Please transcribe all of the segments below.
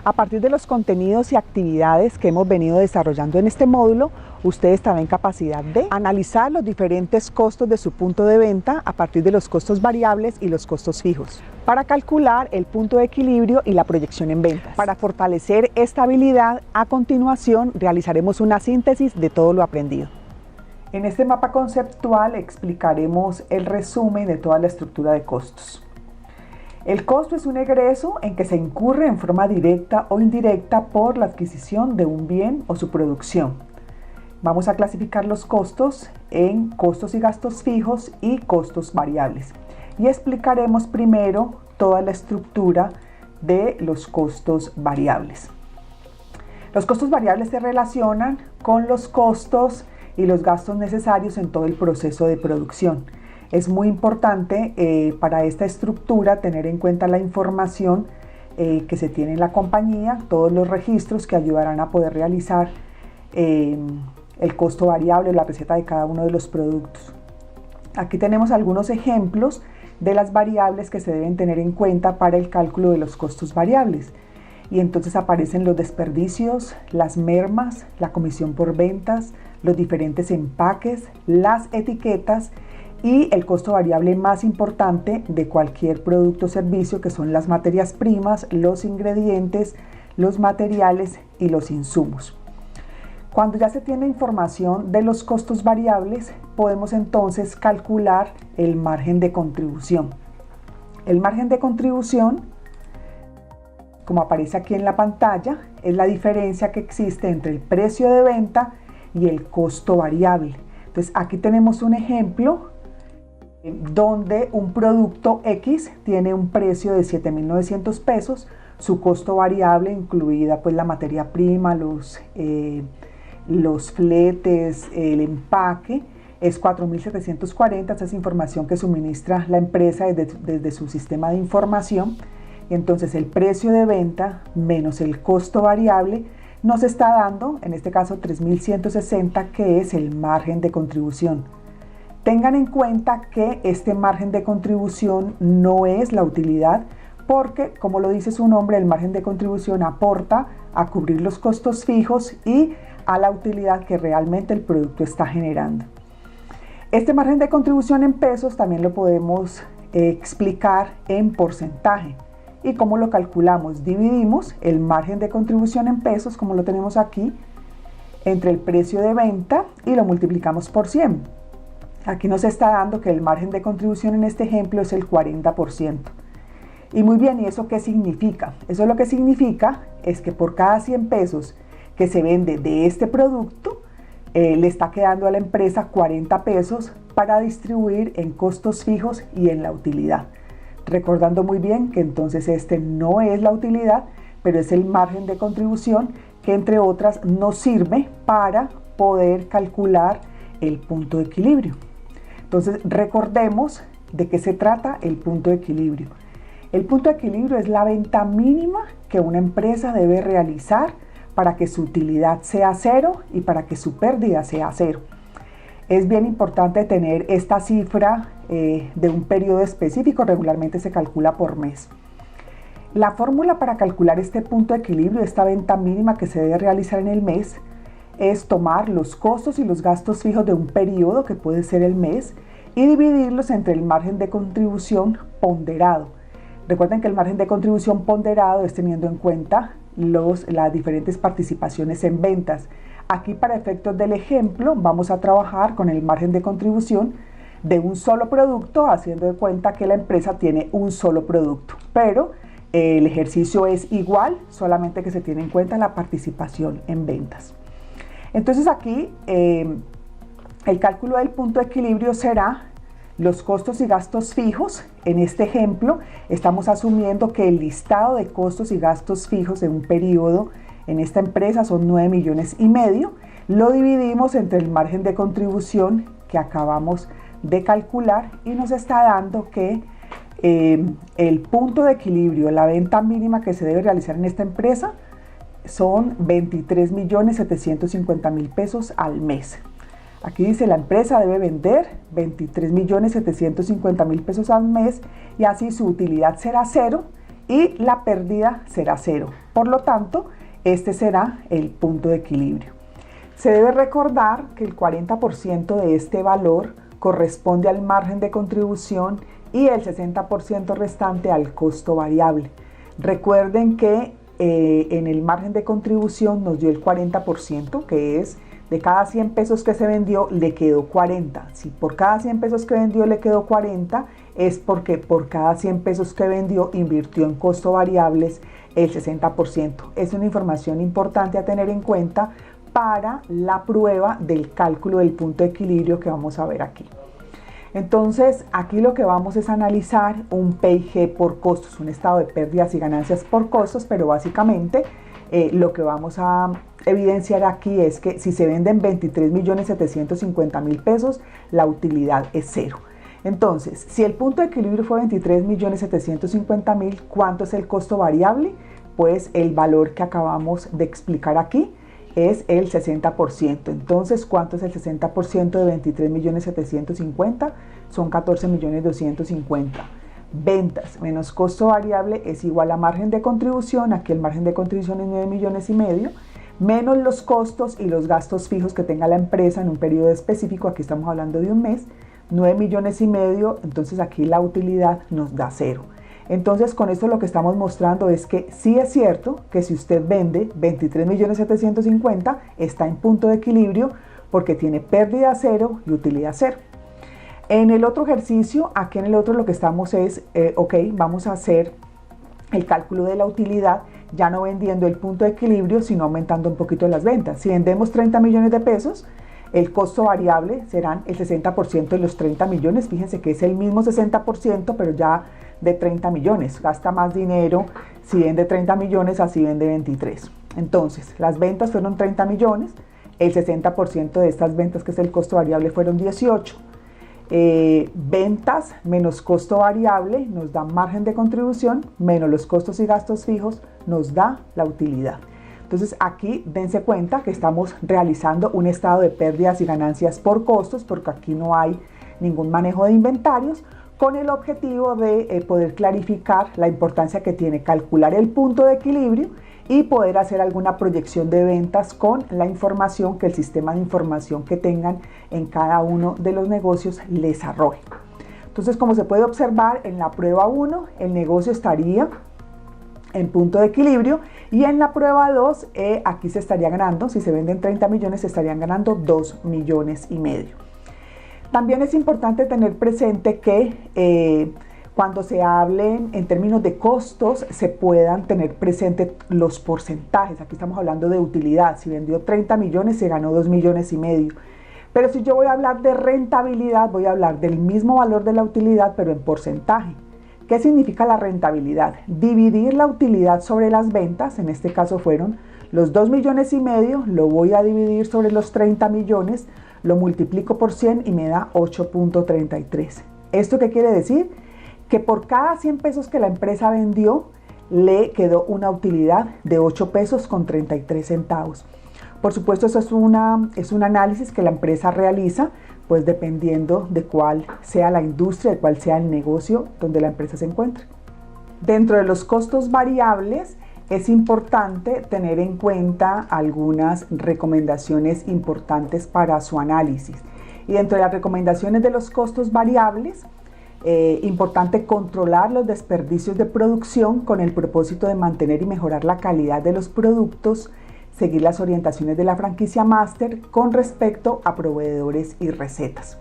A partir de los contenidos y actividades que hemos venido desarrollando en este módulo, usted estará en capacidad de analizar los diferentes costos de su punto de venta a partir de los costos variables y los costos fijos, para calcular el punto de equilibrio y la proyección en ventas. Para fortalecer esta habilidad, a continuación realizaremos una síntesis de todo lo aprendido. En este mapa conceptual explicaremos el resumen de toda la estructura de costos. El costo es un egreso en que se incurre en forma directa o indirecta por la adquisición de un bien o su producción. Vamos a clasificar los costos en costos y gastos fijos y costos variables. Y explicaremos primero toda la estructura de los costos variables. Los costos variables se relacionan con los costos y los gastos necesarios en todo el proceso de producción. Es muy importante para esta estructura tener en cuenta la información que se tiene en la compañía, todos los registros que ayudarán a poder realizar el costo variable, la receta de cada uno de los productos. Aquí tenemos algunos ejemplos de las variables que se deben tener en cuenta para el cálculo de los costos variables. Y entonces aparecen los desperdicios, las mermas, la comisión por ventas, los diferentes empaques, las etiquetas y el costo variable más importante de cualquier producto o servicio, que son las materias primas, los ingredientes, los materiales y los insumos. Cuando ya se tiene información de los costos variables, podemos entonces calcular el margen de contribución. El margen de contribución, como aparece aquí en la pantalla, es la diferencia que existe entre el precio de venta y el costo variable. Entonces aquí tenemos un ejemplo donde un producto X tiene un precio de 7.900 pesos, su costo variable, incluida pues la materia prima, los fletes, el empaque, es 4.740. Esa es información que suministra la empresa desde su sistema de información. Y entonces el precio de venta menos el costo variable nos está dando, en este caso 3.160, que es el margen de contribución. Tengan en cuenta que este margen de contribución no es la utilidad, porque, como lo dice su nombre, el margen de contribución aporta a cubrir los costos fijos y a la utilidad que realmente el producto está generando. Este margen de contribución en pesos también lo podemos explicar en porcentaje. ¿Y cómo lo calculamos? Dividimos el margen de contribución en pesos, como lo tenemos aquí, entre el precio de venta y lo multiplicamos por 100. Aquí nos está dando que el margen de contribución en este ejemplo es el 40%. Y muy bien, ¿y eso qué significa? Eso lo que significa es que por cada 100 pesos que se vende de este producto, le está quedando a la empresa 40 pesos para distribuir en costos fijos y en la utilidad. Recordando muy bien que entonces este no es la utilidad, pero es el margen de contribución que, entre otras, nos sirve para poder calcular el punto de equilibrio. Entonces recordemos de qué se trata el punto de equilibrio. El punto de equilibrio es la venta mínima que una empresa debe realizar para que su utilidad sea cero y para que su pérdida sea cero. Es bien importante tener esta cifra de un periodo específico, regularmente se calcula por mes. La fórmula para calcular este punto de equilibrio, esta venta mínima que se debe realizar en el mes, es tomar los costos y los gastos fijos de un periodo, que puede ser el mes, y dividirlos entre el margen de contribución ponderado. Recuerden que el margen de contribución ponderado es teniendo en cuenta las diferentes participaciones en ventas. Aquí, para efectos del ejemplo, vamos a trabajar con el margen de contribución de un solo producto, haciendo de cuenta que la empresa tiene un solo producto, pero el ejercicio es igual, solamente que se tiene en cuenta la participación en ventas. Entonces aquí el cálculo del punto de equilibrio será los costos y gastos fijos. En este ejemplo estamos asumiendo que el listado de costos y gastos fijos de un periodo en esta empresa son 9,5 millones. Lo dividimos entre el margen de contribución que acabamos de calcular y nos está dando que el punto de equilibrio, la venta mínima que se debe realizar en esta empresa, son 23,750,000 pesos al mes. Aquí dice: la empresa debe vender 23,750,000 pesos al mes y así su utilidad será cero y la pérdida será cero. Por lo tanto, este será el punto de equilibrio. Se debe recordar que el 40% de este valor corresponde al margen de contribución y el 60% restante al costo variable. Recuerden que en el margen de contribución nos dio el 40%, que es de cada 100 pesos que se vendió le quedó 40. Si por cada 100 pesos que vendió le quedó 40, es porque por cada 100 pesos que vendió invirtió en costo variables el 60%. Es una información importante a tener en cuenta para la prueba del cálculo del punto de equilibrio que vamos a ver aquí. Entonces, aquí lo que vamos es analizar un P&G por costos, un estado de pérdidas y ganancias por costos, pero básicamente lo que vamos a evidenciar aquí es que si se venden 23.750.000 pesos, la utilidad es cero. Entonces, si el punto de equilibrio fue 23.750.000, ¿cuánto es el costo variable? Pues el valor que acabamos de explicar aquí es el 60%. Entonces, ¿cuánto es el 60% de 23.750.000? Son 14.250.000. Ventas menos costo variable es igual a margen de contribución. Aquí el margen de contribución es 9,5 millones, menos los costos y los gastos fijos que tenga la empresa en un periodo específico. Aquí estamos hablando de un mes, 9,5 millones. Entonces aquí la utilidad nos da cero. Entonces, con esto lo que estamos mostrando es que sí es cierto que si usted vende 23.750.000, está en punto de equilibrio porque tiene pérdida cero y utilidad cero. En el otro ejercicio, aquí en el otro lo que estamos es, vamos a hacer el cálculo de la utilidad, ya no vendiendo el punto de equilibrio, sino aumentando un poquito las ventas. Si vendemos 30 millones de pesos, el costo variable serán el 60% de los 30 millones. Fíjense que es el mismo 60%, pero ya de 30 millones. Gasta más dinero si vende 30 millones, así vende 23. Entonces, las ventas fueron 30 millones. El 60% de estas ventas, que es el costo variable, fueron 18. Ventas menos costo variable nos da margen de contribución, menos los costos y gastos fijos nos da la utilidad. Entonces aquí dense cuenta que estamos realizando un estado de pérdidas y ganancias por costos, porque aquí no hay ningún manejo de inventarios, con el objetivo de poder clarificar la importancia que tiene calcular el punto de equilibrio y poder hacer alguna proyección de ventas con la información que el sistema de información que tengan en cada uno de los negocios les arroje. Entonces, como se puede observar en la prueba 1, el negocio estaría en punto de equilibrio, y en la prueba 2 aquí se estaría ganando, si se venden 30 millones, se estarían ganando 2,5 millones. También es importante tener presente que cuando se hable en términos de costos, se puedan tener presente los porcentajes. Aquí estamos hablando de utilidad. Si vendió 30 millones, se ganó 2,5 millones. Pero si yo voy a hablar de rentabilidad, voy a hablar del mismo valor de la utilidad, pero en porcentaje. ¿Qué significa la rentabilidad? Dividir la utilidad sobre las ventas, en este caso fueron los 2,5 millones, lo voy a dividir sobre los 30 millones, lo multiplico por 100 y me da 8.33. ¿Esto qué quiere decir? Que por cada 100 pesos que la empresa vendió, le quedó una utilidad de 8 pesos con 33 centavos. Por supuesto, eso es un análisis que la empresa realiza, pues dependiendo de cuál sea la industria, de cuál sea el negocio donde la empresa se encuentre. Dentro de los costos variables, es importante tener en cuenta algunas recomendaciones importantes para su análisis. Y dentro de las recomendaciones de los costos variables, importante controlar los desperdicios de producción con el propósito de mantener y mejorar la calidad de los productos, seguir las orientaciones de la franquicia máster con respecto a proveedores y recetas.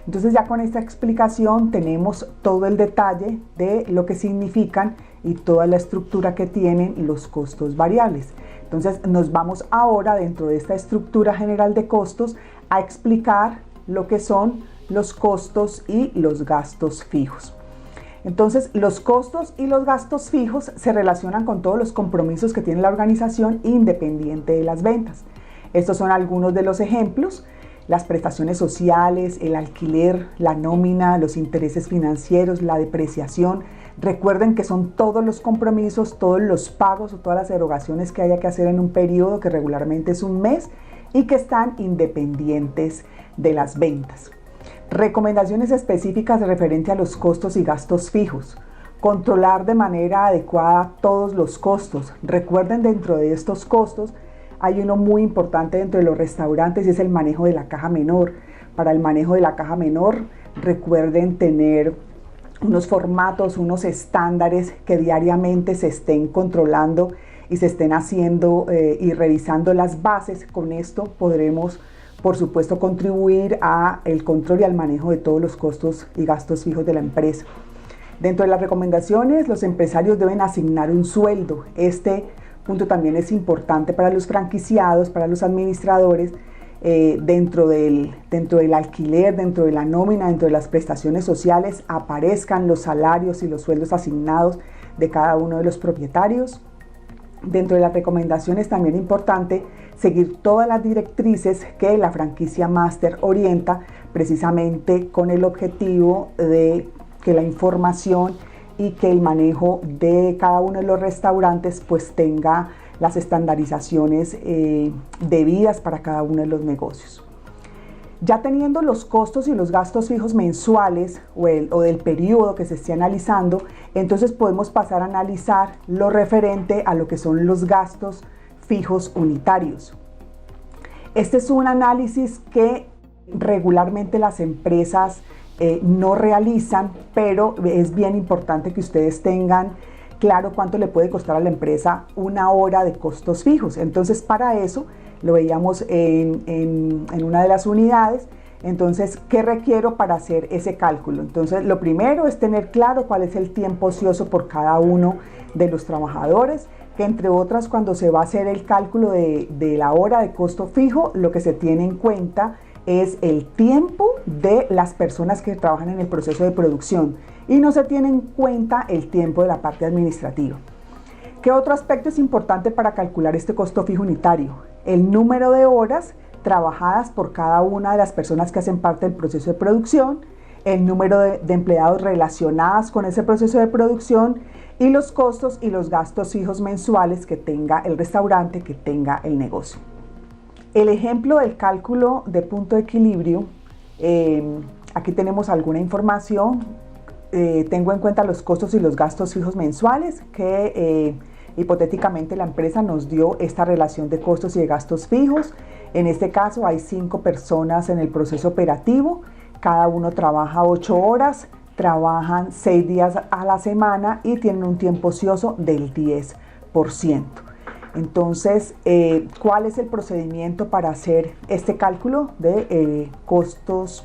Entonces, ya con esta explicación tenemos todo el detalle de lo que significan y toda la estructura que tienen los costos variables. Entonces, nos vamos ahora, dentro de esta estructura general de costos, a explicar lo que son los costos y los gastos fijos. Entonces, los costos y los gastos fijos se relacionan con todos los compromisos que tiene la organización independiente de las ventas. Estos son algunos de los ejemplos: las prestaciones sociales, el alquiler, la nómina, los intereses financieros, la depreciación. Recuerden que son todos los compromisos, todos los pagos o todas las erogaciones que haya que hacer en un periodo que regularmente es un mes y que están independientes de las ventas. Recomendaciones específicas referente a los costos y gastos fijos. Controlar de manera adecuada todos los costos. Recuerden, dentro de estos costos hay uno muy importante dentro de los restaurantes y es el manejo de la caja menor. Para el manejo de la caja menor, recuerden tener unos formatos, unos estándares que diariamente se estén controlando y se estén haciendo y revisando las bases. Con esto podremos, por supuesto, contribuir al control y al manejo de todos los costos y gastos fijos de la empresa. Dentro de las recomendaciones, los empresarios deben asignar un sueldo. Este punto también es importante para los franquiciados, para los administradores, dentro del alquiler, dentro de la nómina, dentro de las prestaciones sociales, aparezcan los salarios y los sueldos asignados de cada uno de los propietarios. Dentro de las recomendaciones también es importante seguir todas las directrices que la franquicia máster orienta, precisamente con el objetivo de que la información y que el manejo de cada uno de los restaurantes pues tenga las estandarizaciones debidas para cada uno de los negocios. Ya teniendo los costos y los gastos fijos mensuales o del periodo que se esté analizando, entonces podemos pasar a analizar lo referente a lo que son los gastos fijos unitarios. Este es un análisis que regularmente las empresas no realizan, pero es bien importante que ustedes tengan claro cuánto le puede costar a la empresa una hora de costos fijos. Entonces, para eso lo veíamos en una de las unidades. Entonces, ¿qué requiero para hacer ese cálculo? Entonces, lo primero es tener claro cuál es el tiempo ocioso por cada uno de los trabajadores, que entre otras, cuando se va a hacer el cálculo de la hora de costo fijo, lo que se tiene en cuenta es el tiempo de las personas que trabajan en el proceso de producción y no se tiene en cuenta el tiempo de la parte administrativa. ¿Qué otro aspecto es importante para calcular este costo fijo unitario? El número de horas trabajadas por cada una de las personas que hacen parte del proceso de producción, el número de empleados relacionados con ese proceso de producción y los costos y los gastos fijos mensuales que tenga el restaurante, que tenga el negocio. El ejemplo del cálculo de punto de equilibrio, aquí tenemos alguna información. Tengo en cuenta los costos y los gastos fijos mensuales que hipotéticamente la empresa nos dio esta relación de costos y de gastos fijos. En este caso hay 5 personas en el proceso operativo, cada uno trabaja 8 horas, trabajan 6 días a la semana y tienen un tiempo ocioso del 10%. Entonces, ¿cuál es el procedimiento para hacer este cálculo de costos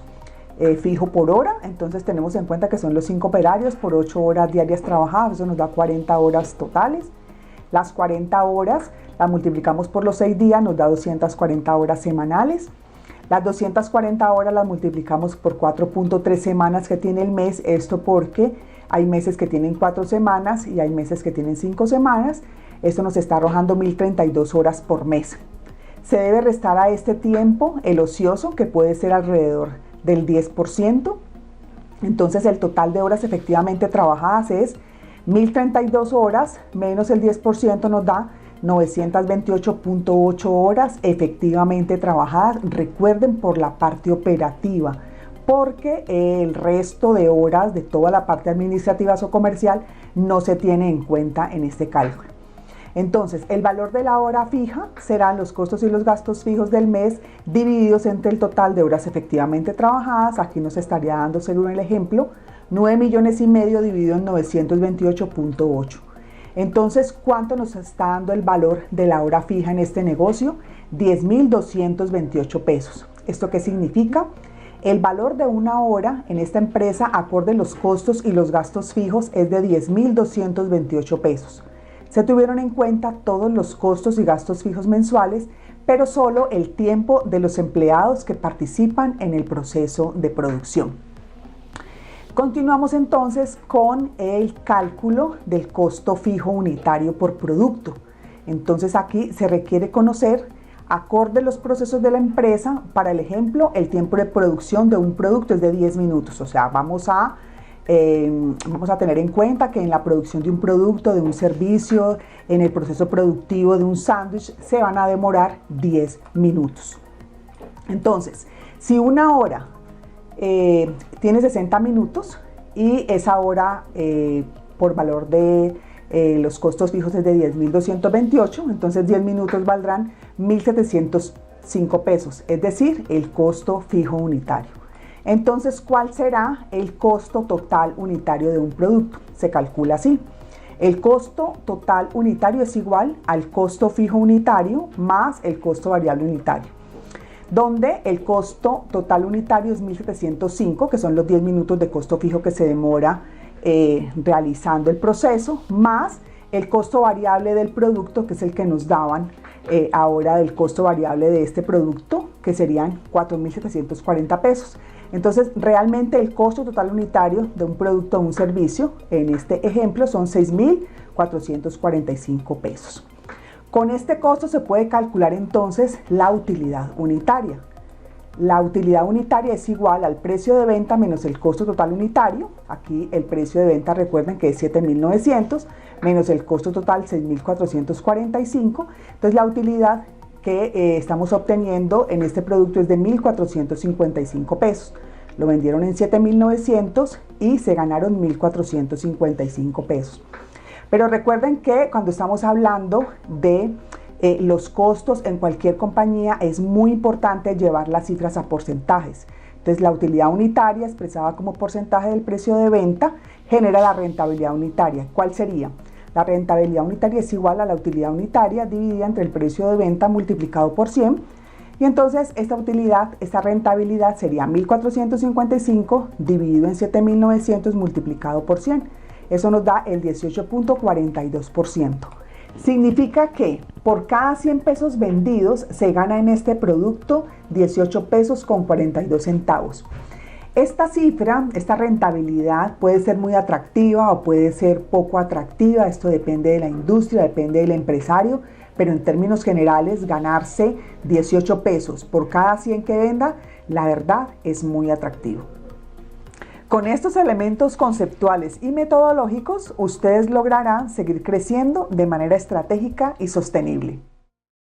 fijo por hora? Entonces tenemos en cuenta que son los 5 operarios por 8 horas diarias trabajadas, eso nos da 40 horas totales. Las 40 horas las multiplicamos por los 6 días, nos da 240 horas semanales. Las 240 horas las multiplicamos por 4.3 semanas que tiene el mes, esto porque hay meses que tienen 4 semanas y hay meses que tienen 5 semanas. Esto nos está arrojando 1032 horas por mes. Se debe restar a este tiempo el ocioso, que puede ser alrededor del 10%. Entonces el total de horas efectivamente trabajadas es 1032 horas menos el 10% nos da 928.8 horas efectivamente trabajadas. Recuerden, por la parte operativa, porque el resto de horas de toda la parte administrativa o comercial no se tiene en cuenta en este cálculo. Entonces, el valor de la hora fija serán los costos y los gastos fijos del mes divididos entre el total de horas efectivamente trabajadas. Aquí nos estaría dando, según el ejemplo, 9 millones y medio dividido en 928.8. Entonces, ¿cuánto nos está dando el valor de la hora fija en este negocio? 10.228 pesos. ¿Esto qué significa? El valor de una hora en esta empresa, acorde a los costos y los gastos fijos, es de 10.228 pesos. Se tuvieron en cuenta todos los costos y gastos fijos mensuales, pero solo el tiempo de los empleados que participan en el proceso de producción. Continuamos entonces con el cálculo del costo fijo unitario por producto. Entonces aquí se requiere conocer, acorde a los procesos de la empresa. Para el ejemplo, el tiempo de producción de un producto es de 10 minutos, o sea, vamos a tener en cuenta que en la producción de un producto, de un servicio, en el proceso productivo de un sándwich, se van a demorar 10 minutos. Entonces, si una hora tiene 60 minutos y esa hora por valor de los costos fijos es de 10.228, entonces 10 minutos valdrán 1.705 pesos, es decir, el costo fijo unitario. Entonces, ¿cuál será el costo total unitario de un producto? Se calcula así. El costo total unitario es igual al costo fijo unitario más el costo variable unitario, donde el costo total unitario es 1.705, que son los 10 minutos de costo fijo que se demora realizando el proceso, más el costo variable del producto, que es el que nos daban ahora del costo variable de este producto, que serían 4.740 pesos. Entonces, realmente el costo total unitario de un producto o un servicio, en este ejemplo, son 6.445 pesos. Con este costo se puede calcular entonces la utilidad unitaria. La utilidad unitaria es igual al precio de venta menos el costo total unitario. Aquí el precio de venta, recuerden que es 7.900, menos el costo total 6.445. Entonces la utilidad que estamos obteniendo en este producto es de 1.455 pesos. Lo vendieron en 7.900 y se ganaron 1.455 pesos. Pero recuerden que cuando estamos hablando de los costos en cualquier compañía es muy importante llevar las cifras a porcentajes. Entonces la utilidad unitaria expresada como porcentaje del precio de venta genera la rentabilidad unitaria. ¿Cuál sería? La rentabilidad unitaria es igual a la utilidad unitaria dividida entre el precio de venta multiplicado por 100. Y entonces esta utilidad, esta rentabilidad sería 1.455 dividido en 7.900 multiplicado por 100. Eso nos da el 18.42%. Significa que por cada 100 pesos vendidos se gana en este producto 18 pesos con 42 centavos. Esta cifra, esta rentabilidad puede ser muy atractiva o puede ser poco atractiva, esto depende de la industria, depende del empresario, pero en términos generales ganarse 18 pesos por cada 100 que venda, la verdad es muy atractivo. Con estos elementos conceptuales y metodológicos, ustedes lograrán seguir creciendo de manera estratégica y sostenible.